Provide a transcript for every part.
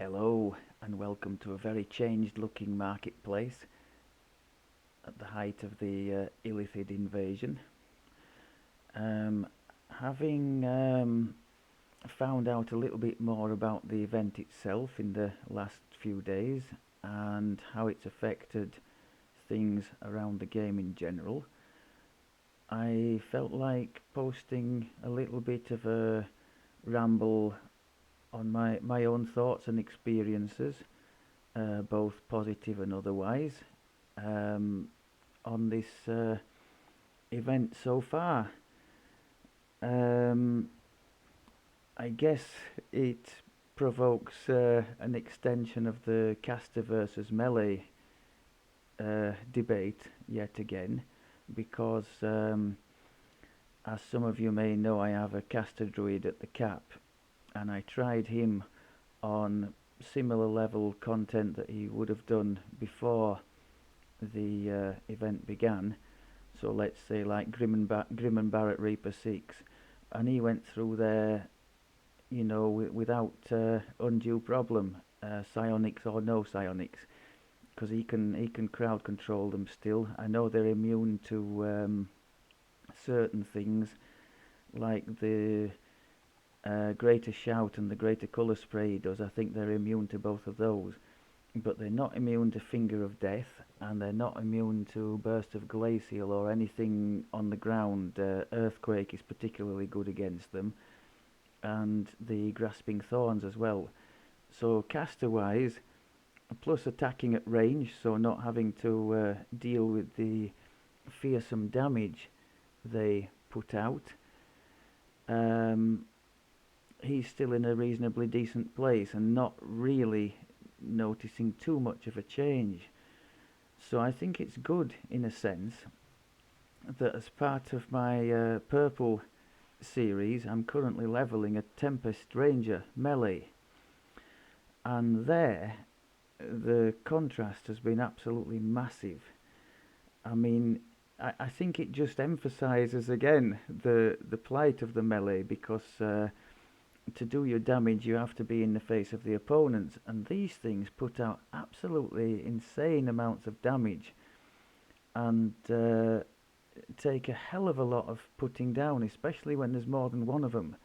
Hello and welcome to a very changed looking marketplace at the height of the Illithid Invasion. Um, having found out a little bit more about the event itself in the last few days and how it's affected things around the game in general, I felt like posting a little bit of a ramble on my own thoughts and experiences, both positive and otherwise, um, on this event so far. Um, I guess it provokes an extension of the caster versus melee debate yet again, because as some of you may know, I have a caster druid at the cap, and I tried him on similar level content that he would have done before the event began. So let's say like Grim and Barrett Reaper 6, and he went through there, without undue problem, psionics or no psionics, because he can crowd control them still. I know they're immune to certain things like the greater shout and the greater colour spray he does. I think they're immune to both of those, but they're not immune to Finger of Death, and they're not immune to Burst of Glacial or anything on the ground. Earthquake is particularly good against them, and the Grasping Thorns as well. So caster-wise, plus attacking at range, so not having to deal with the fearsome damage they put out, um, he's still in a reasonably decent place and not really noticing too much of a change. So I think it's good in a sense that as part of my purple series, I'm currently leveling a Tempest Ranger melee, and there the contrast has been absolutely massive. I mean, I think it just emphasises again the plight of the melee, because to do your damage you have to be in the face of the opponents, and these things put out absolutely insane amounts of damage and take a hell of a lot of putting down, especially when there's more than one of them.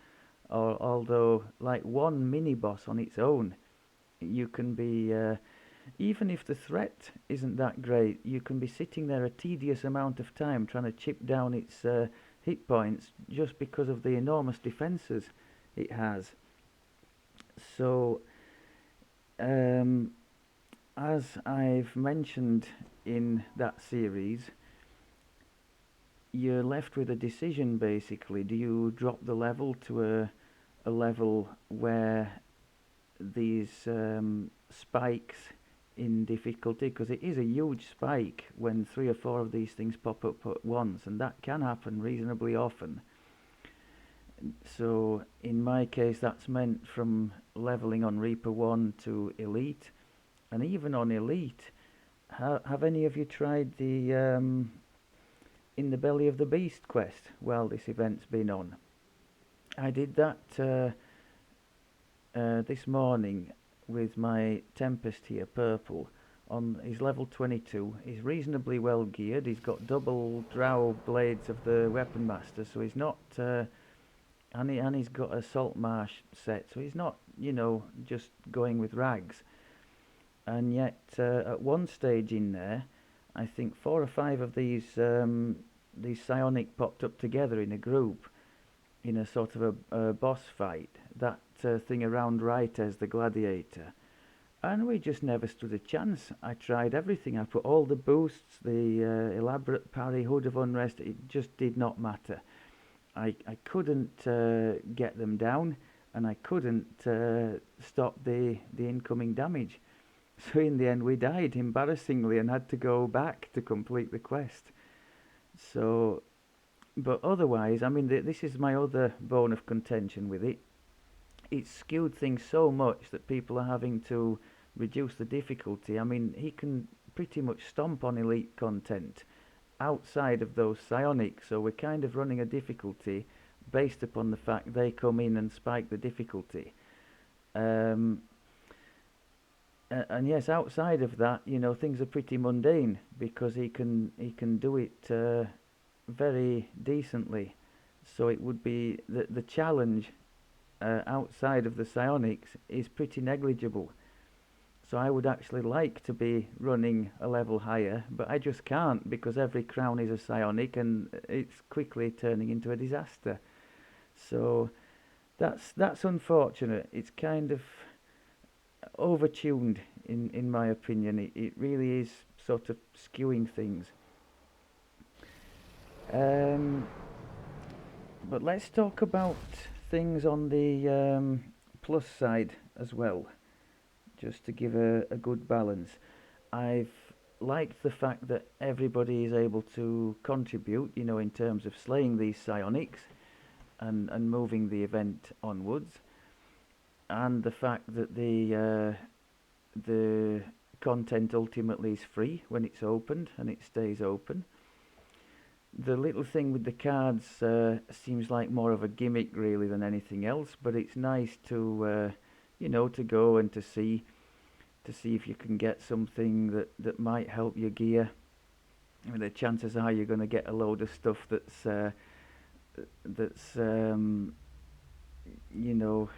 Although like one mini boss on its own, you can be even if the threat isn't that great, you can be sitting there a tedious amount of time trying to chip down its hit points just because of the enormous defenses it has. So, um, as I've mentioned in that series, you're left with a decision basically. Do you drop the level to a level where these spikes in difficulty, because it is a huge spike when 3 or 4 of these things pop up at once, and that can happen reasonably often. So in my case, that's meant from leveling on Reaper 1 to Elite, and even on Elite, have any of you tried the In the Belly of the Beast quest while this event's been on? I did that this morning with my Tempest here, purple. He's level 22. He's reasonably well geared. He's got double drow blades of the Weapon Master, so he's not. And he's got a Salt Marsh set, so he's not, just going with rags. And yet, at one stage in there, I think 4 or 5 of these psionic popped up together in a group in a sort of a boss fight. That thing around right as the gladiator. And we just never stood a chance. I tried everything. I put all the boosts, the elaborate parry, Hood of Unrest. It just did not matter. I couldn't get them down, and I couldn't stop the incoming damage. So in the end we died embarrassingly and had to go back to complete the quest. So, but otherwise, I mean, this is my other bone of contention with it. It's skewed things so much that people are having to reduce the difficulty. I mean, he can pretty much stomp on elite content outside of those psionics, so we're kind of running a difficulty based upon the fact they come in and spike the difficulty. And yes, outside of that, things are pretty mundane because he can do it very decently. So it would be the challenge outside of the psionics is pretty negligible. So I would actually like to be running a level higher, but I just can't because every crown is a psionic and it's quickly turning into a disaster. So that's unfortunate. It's kind of overtuned in my opinion. It really is sort of skewing things. Um, but let's talk about things on the plus side as well, just to give a good balance. I've liked the fact that everybody is able to contribute, in terms of slaying these psionics and moving the event onwards, and the fact that the content ultimately is free when it's opened and it stays open. The little thing with the cards seems like more of a gimmick really than anything else, but it's nice to go and to see if you can get something that might help your gear. I mean, the chances are you're going to get a load of stuff that's you know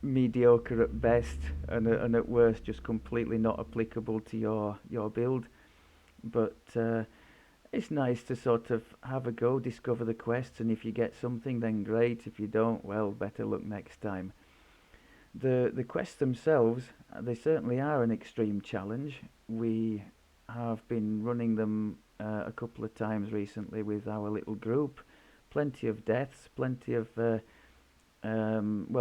mediocre at best and at worst just completely not applicable to your build. But it's nice to sort of have a go, discover the quests, and if you get something, then great. If you don't, well, better luck next time. The quests themselves, they certainly are an extreme challenge. We have been running them a couple of times recently with our little group. Plenty of deaths, plenty of well,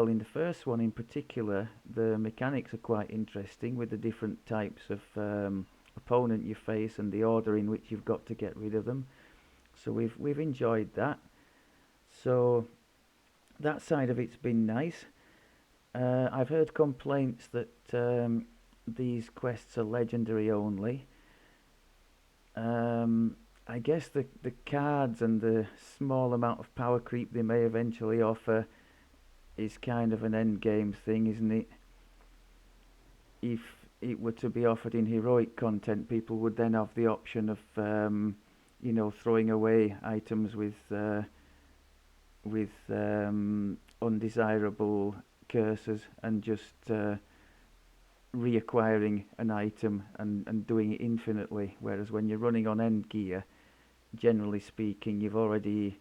in the first one in particular, the mechanics are quite interesting with the different types of opponent you face and the order in which you've got to get rid of them. So we've enjoyed that. So that side of it's been nice. I've heard complaints that these quests are legendary only. I guess the cards and the small amount of power creep they may eventually offer is kind of an end game thing, isn't it? If it were to be offered in heroic content, people would then have the option of throwing away items with undesirable curses and just reacquiring an item and doing it infinitely. Whereas when you're running on end gear, generally speaking, you've already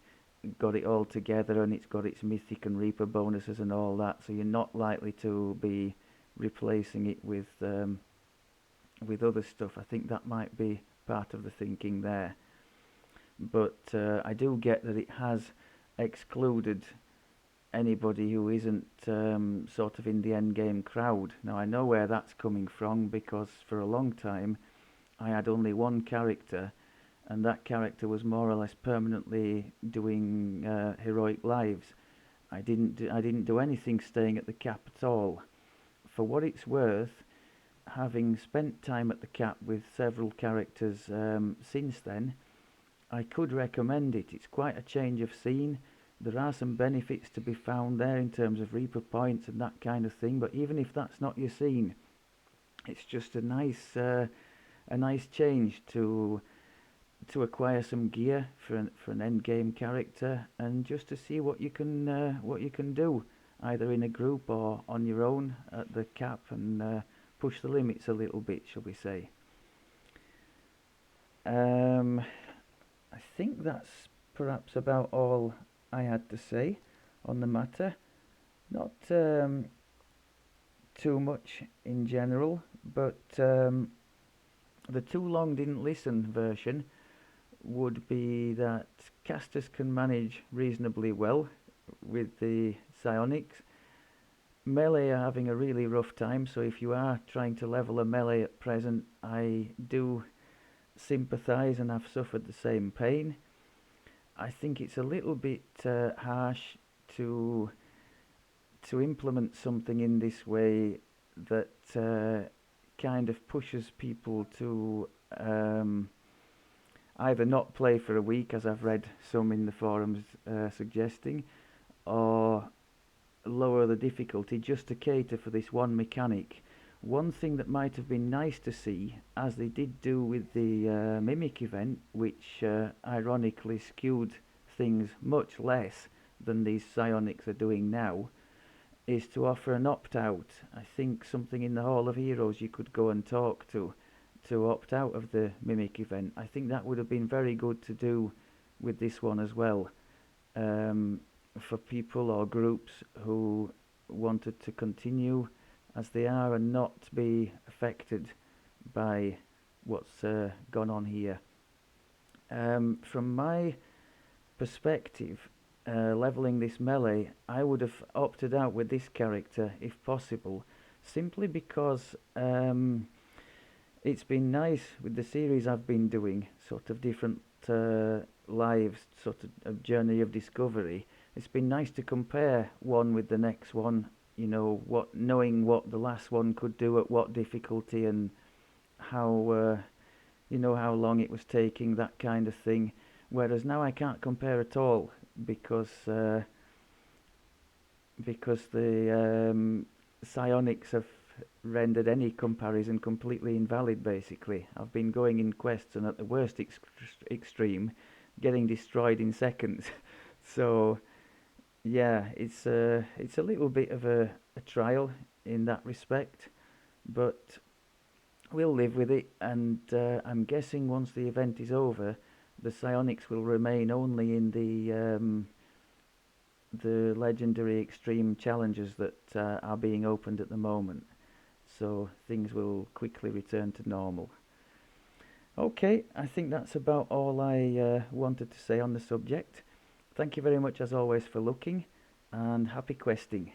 got it all together and it's got its mythic and reaper bonuses and all that, so you're not likely to be replacing it with other stuff. I think that might be part of the thinking there. But I do get that it has excluded anybody who isn't sort of in the end game crowd. Now I know where that's coming from because for a long time I had only one character, and that character was more or less permanently doing heroic lives. I didn't do anything staying at the cap at all. For what it's worth, having spent time at the cap with several characters since then, I could recommend it. It's quite a change of scene. There are some benefits to be found there in terms of Reaper points and that kind of thing, but even if that's not your scene, it's just a nice change to acquire some gear for an end game character and just to see what you can do either in a group or on your own at the cap and push the limits a little bit, shall we say. Um, I think that's perhaps about all I had to say on the matter. Not too much in general, but the too long didn't listen version would be that casters can manage reasonably well with the psionics. Melee are having a really rough time, so if you are trying to level a melee at present, I do sympathise and have suffered the same pain. I think it's a little bit harsh to implement something in this way that kind of pushes people to either not play for a week, as I've read some in the forums suggesting, or lower the difficulty just to cater for this one mechanic, One thing that might have been nice to see, as they did do with the Mimic event, which ironically skewed things much less than these psionics are doing now, is to offer an opt-out. I think something in the Hall of Heroes you could go and talk to opt out of the Mimic event. I think that would have been very good to do with this one as well, um, for people or groups who wanted to continue as they are and not be affected by what's gone on here. From my perspective, leveling this melee, I would have opted out with this character if possible, simply because it's been nice with the series I've been doing, sort of different lives, sort of a journey of discovery. It's been nice to compare one with the next one, you know, knowing what the last one could do at what difficulty and how how long it was taking, that kind of thing. Whereas now I can't compare at all because the psionics have rendered any comparison completely invalid. Basically, I've been going in quests and at the worst extreme, getting destroyed in seconds. So yeah, it's a little bit of a trial in that respect, but we'll live with it. And I'm guessing once the event is over, the psionics will remain only in the legendary extreme challenges that are being opened at the moment. So things will quickly return to normal. Okay, I think that's about all I wanted to say on the subject. Thank you very much as always for looking, and happy questing.